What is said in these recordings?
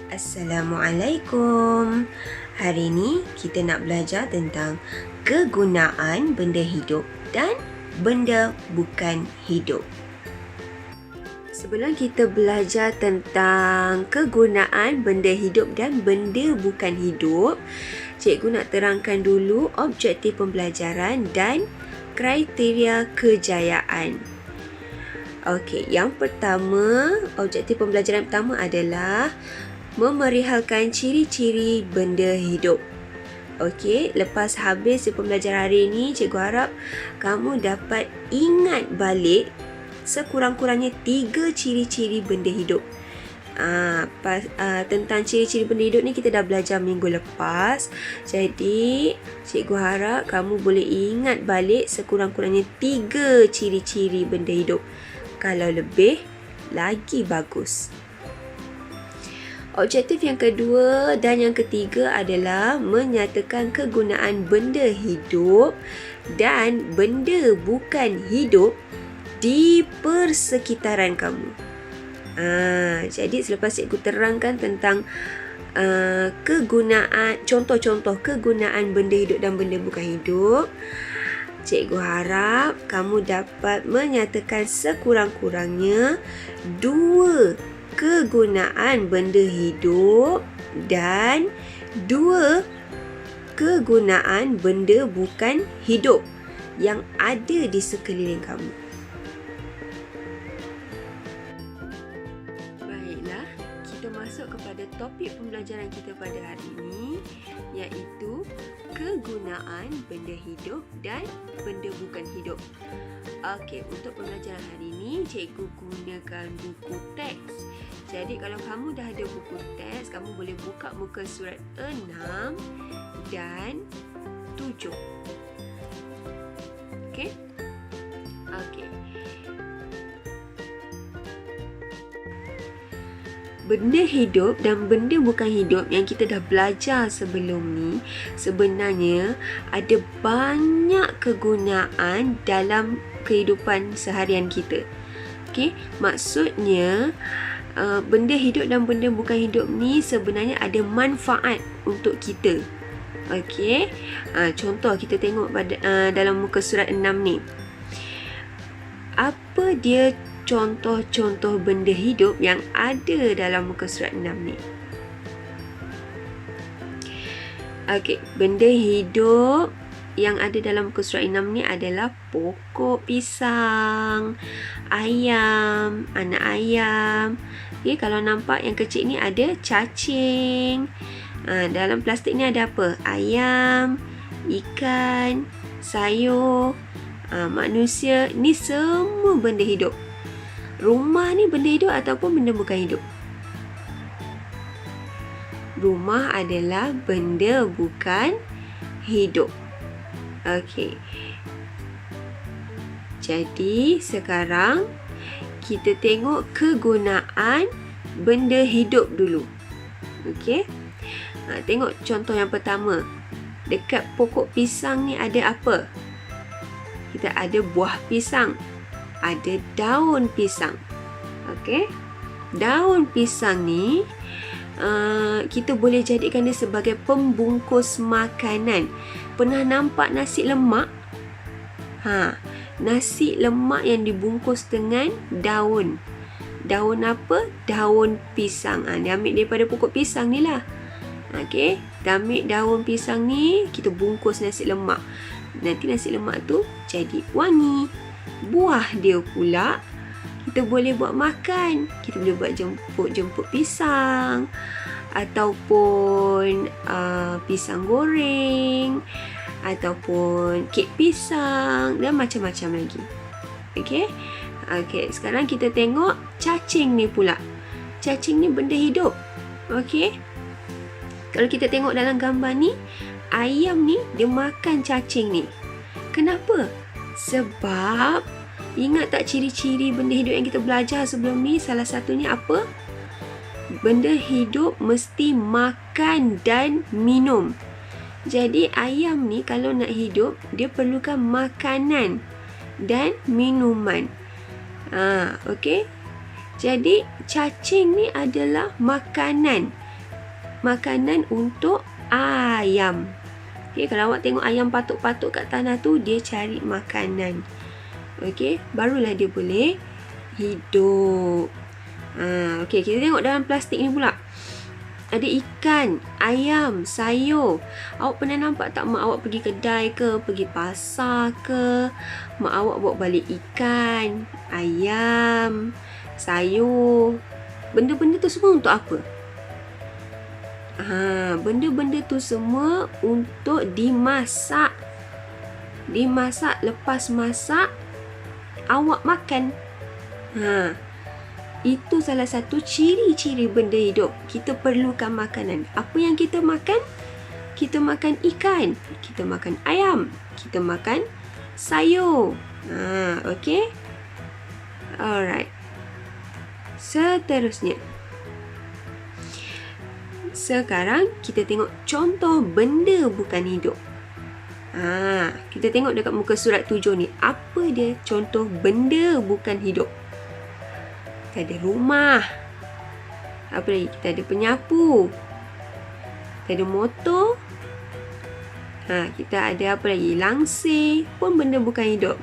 Assalamualaikum. Hari ini kita nak belajar tentang kegunaan benda hidup dan benda bukan hidup. Sebelum kita belajar tentang kegunaan benda hidup dan benda bukan hidup, cikgu nak terangkan dulu objektif pembelajaran dan kriteria kejayaan. Okey, yang pertama, objektif pembelajaran pertama adalah memerihalkan ciri-ciri benda hidup. Okey, lepas habis pembelajaran hari ini, cikgu harap kamu dapat ingat balik sekurang-kurangnya 3 ciri-ciri benda hidup. Tentang ciri-ciri benda hidup ni kita dah belajar minggu lepas. Jadi, cikgu harap kamu boleh ingat balik sekurang-kurangnya 3 ciri-ciri benda hidup. Kalau lebih, lagi bagus. Objektif yang kedua dan yang ketiga adalah menyatakan kegunaan benda hidup dan benda bukan hidup di persekitaran kamu. Jadi selepas cikgu terangkan tentang kegunaan, contoh-contoh kegunaan benda hidup dan benda bukan hidup, cikgu harap kamu dapat menyatakan sekurang-kurangnya 2 kegunaan benda hidup dan 2 kegunaan benda bukan hidup yang ada di sekeliling kamu. Baiklah, kita masuk kepada topik pembelajaran kita pada hari ini, iaitu kegunaan benda hidup dan benda bukan hidup. Okey, untuk pembelajaran hari ini, cikgu gunakan buku teks. Jadi, kalau kamu dah ada buku teks, kamu boleh buka muka surat 6 dan 7. Okey? Okey. Benda hidup dan benda bukan hidup yang kita dah belajar sebelum ni, sebenarnya ada banyak kegunaan dalam kehidupan seharian kita. Okey, maksudnya benda hidup dan benda bukan hidup ni sebenarnya ada manfaat untuk kita. Okey, contoh kita tengok pada dalam muka surat 6 ni. Apa dia contoh-contoh benda hidup yang ada dalam muka surat 6 ni? Okey, benda hidup yang ada dalam muka surat 6 ni adalah pokok pisang, ayam, anak ayam. Okay, kalau nampak yang kecil ni ada cacing. Dalam plastik ni ada apa? Ayam, ikan, sayur, manusia. Ni semua benda hidup. Rumah ni benda hidup ataupun benda bukan hidup? Rumah adalah benda bukan hidup. Okey. Jadi sekarang kita tengok kegunaan benda hidup dulu. Okey. Tengok contoh yang pertama. Dekat pokok pisang ni ada apa? Kita ada buah pisang. Ada daun pisang. Okey. Daun pisang ni kita boleh jadikan dia sebagai pembungkus makanan. Pernah nampak nasi lemak? Nasi lemak yang dibungkus dengan daun. Daun apa? Daun pisang. Dia ambil daripada pokok pisang ni lah. Okey, kita ambil daun pisang ni, kita bungkus nasi lemak. Nanti nasi lemak tu jadi wangi. Buah dia pula kita boleh buat makan. Kita boleh buat jemput pisang, ataupun pisang goreng, ataupun kek pisang dan macam-macam lagi. Okey. Okey, sekarang kita tengok cacing ni pula. Cacing ni benda hidup. Okey. Kalau kita tengok dalam gambar ni, ayam ni dia makan cacing ni. Kenapa? Sebab ingat tak ciri-ciri benda hidup yang kita belajar sebelum ni? Salah satunya apa? Benda hidup mesti makan dan minum. Jadi ayam ni kalau nak hidup, dia perlukan makanan dan minuman. Okey. Jadi cacing ni adalah makanan makanan untuk ayam. Okey, kalau awak tengok ayam patuk-patuk kat tanah tu, dia cari makanan. Okey, barulah dia boleh hidup. Okey, kita tengok dalam plastik ni pula. Ada ikan, ayam, sayur. Awak pernah nampak tak mak awak pergi kedai ke, pergi pasar ke, mak awak bawa balik ikan, ayam, sayur. Benda-benda tu semua untuk apa? Benda-benda tu semua untuk dimasak. Dimasak, lepas masak, awak makan. Itu salah satu ciri-ciri benda hidup. Kita perlukan makanan. Apa yang kita makan? Kita makan ikan, kita makan ayam, kita makan sayur. Okey. Alright. Seterusnya, sekarang kita tengok contoh benda bukan hidup. Kita tengok dekat muka surat 7 ni. Apa dia contoh benda bukan hidup? Kita ada rumah. Apa lagi? Kita ada penyapu. Kita ada motor. Kita ada apa lagi? Langsir. Pun benda bukan hidup.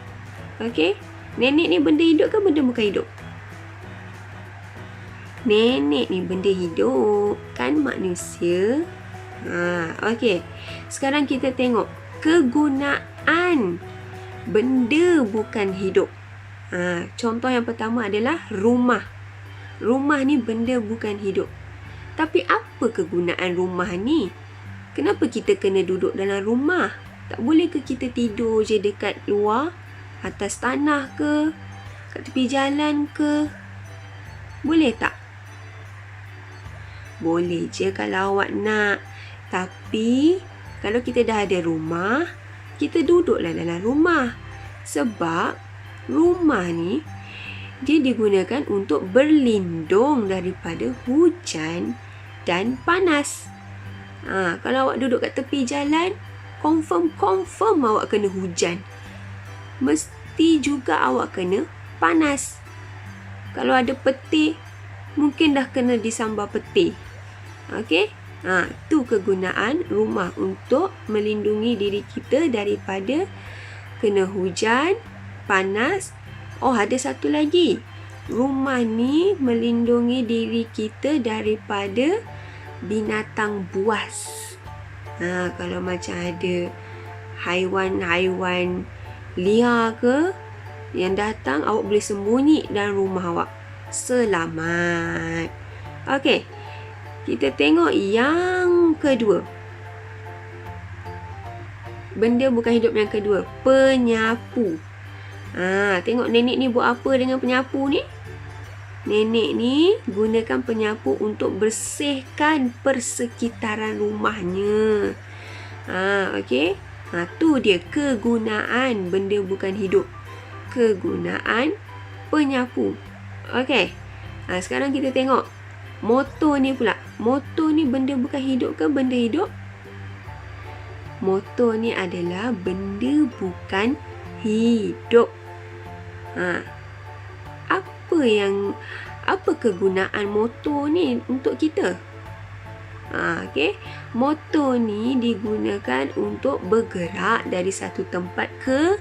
Okey? Nenek ni benda hidup ke benda bukan hidup? Nenek ni benda hidup. Kan manusia. Okey. Sekarang kita tengok kegunaan benda bukan hidup. Contoh yang pertama adalah rumah. Rumah ni benda bukan hidup. Tapi apa kegunaan rumah ni? Kenapa kita kena duduk dalam rumah? Tak boleh ke kita tidur je dekat luar? Atas tanah ke? Kat tepi jalan ke? Boleh tak? Boleh je kalau awak nak. Tapi kalau kita dah ada rumah, kita duduklah dalam rumah. Sebab rumah ni dia digunakan untuk berlindung daripada hujan dan panas. Kalau awak duduk kat tepi jalan, confirm awak kena hujan. Mesti juga awak kena panas. Kalau ada petir, mungkin dah kena disambar petir. Okey? Tu kegunaan rumah, untuk melindungi diri kita daripada kena hujan, panas. Ada satu lagi. Rumah ni melindungi diri kita daripada binatang buas. Kalau macam ada haiwan-haiwan liar ke yang datang, awak boleh sembunyi dalam rumah awak. Selamat. Okey. Kita tengok yang kedua. Benda bukan hidup yang kedua. Penyapu. Tengok nenek ni buat apa dengan penyapu ni? Nenek ni gunakan penyapu untuk bersihkan persekitaran rumahnya. Okey. Tu dia kegunaan benda bukan hidup. Kegunaan penyapu. Okey. Sekarang kita tengok motor ni pula. Motor ni benda bukan hidup ke benda hidup? Motor ni adalah benda bukan hidup. Apa kegunaan motor ni untuk kita? Okey. Motor ni digunakan untuk bergerak dari satu tempat ke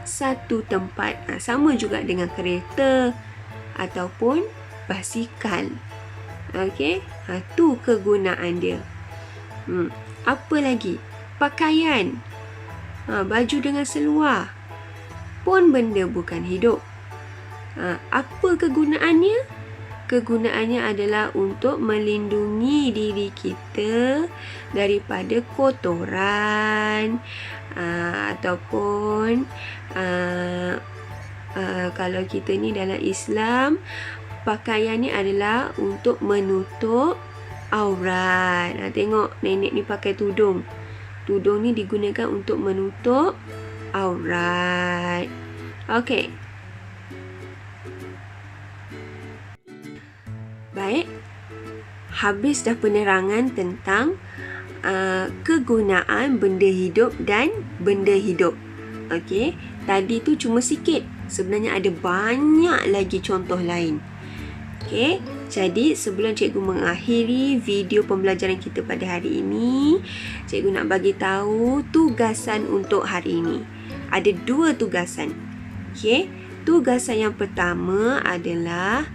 satu tempat. Sama juga dengan kereta ataupun basikal. Okey. Tu kegunaan dia. Apa lagi? Pakaian. Baju dengan seluar. Pun benda bukan hidup. Apa kegunaannya? Kegunaannya adalah untuk melindungi diri kita daripada kotoran, ataupun kalau kita ni dalam Islam, pakaian ni adalah untuk menutup aurat. Tengok nenek ni pakai tudung. Tudung ni digunakan untuk menutup aurat. Okey. Baik. Habis dah penerangan tentang kegunaan benda hidup dan benda hidup. Okey. Tadi tu cuma sikit. Sebenarnya ada banyak lagi contoh lain. Okey. Jadi sebelum cikgu mengakhiri video pembelajaran kita pada hari ini, cikgu nak bagi tahu tugasan untuk hari ini. Ada 2 tugasan. Okey, tugasan yang pertama adalah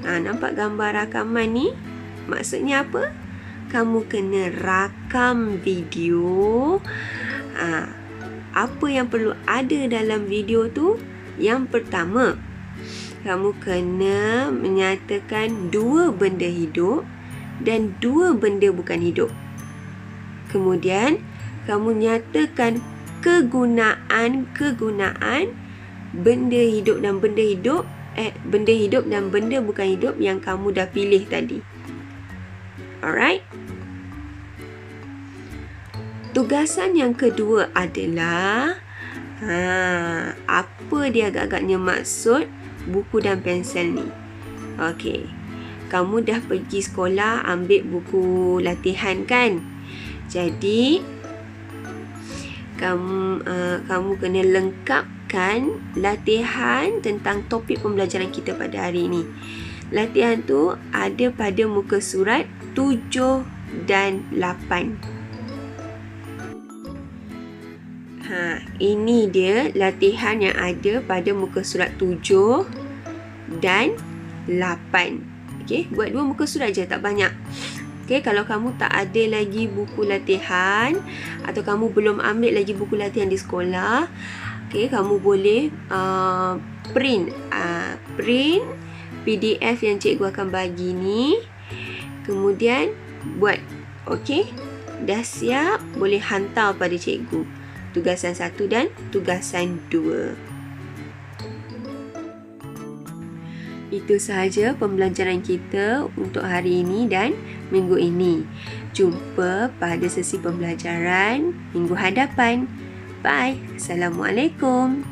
nampak gambar rakaman ni? Maksudnya apa? Kamu kena rakam video. Apa yang perlu ada dalam video tu? Yang pertama, kamu kena menyatakan 2 benda hidup dan 2 benda bukan hidup. Kemudian, kamu nyatakan kegunaan benda hidup dan benda hidup, benda hidup dan benda bukan hidup yang kamu dah pilih tadi. Alright? Tugasan yang kedua adalah apa dia agak-agaknya maksud buku dan pensel ni. Okey. Kamu dah pergi sekolah ambil buku latihan kan? Jadi kamu kena lengkapkan latihan tentang topik pembelajaran kita pada hari ini. Latihan tu ada pada muka surat 7 dan 8. Ini dia latihan yang ada pada muka surat 7 dan 8. Okey, buat 2 muka surat je, tak banyak. Okey, kalau kamu tak ada lagi buku latihan atau kamu belum ambil lagi buku latihan di sekolah, okey, kamu boleh print PDF yang cikgu akan bagi ni. Kemudian buat. Okey, dah siap, boleh hantar pada cikgu. Tugasan 1 dan tugasan 2. Itu sahaja pembelajaran kita untuk hari ini dan minggu ini. Jumpa pada sesi pembelajaran minggu hadapan. Bye. Assalamualaikum.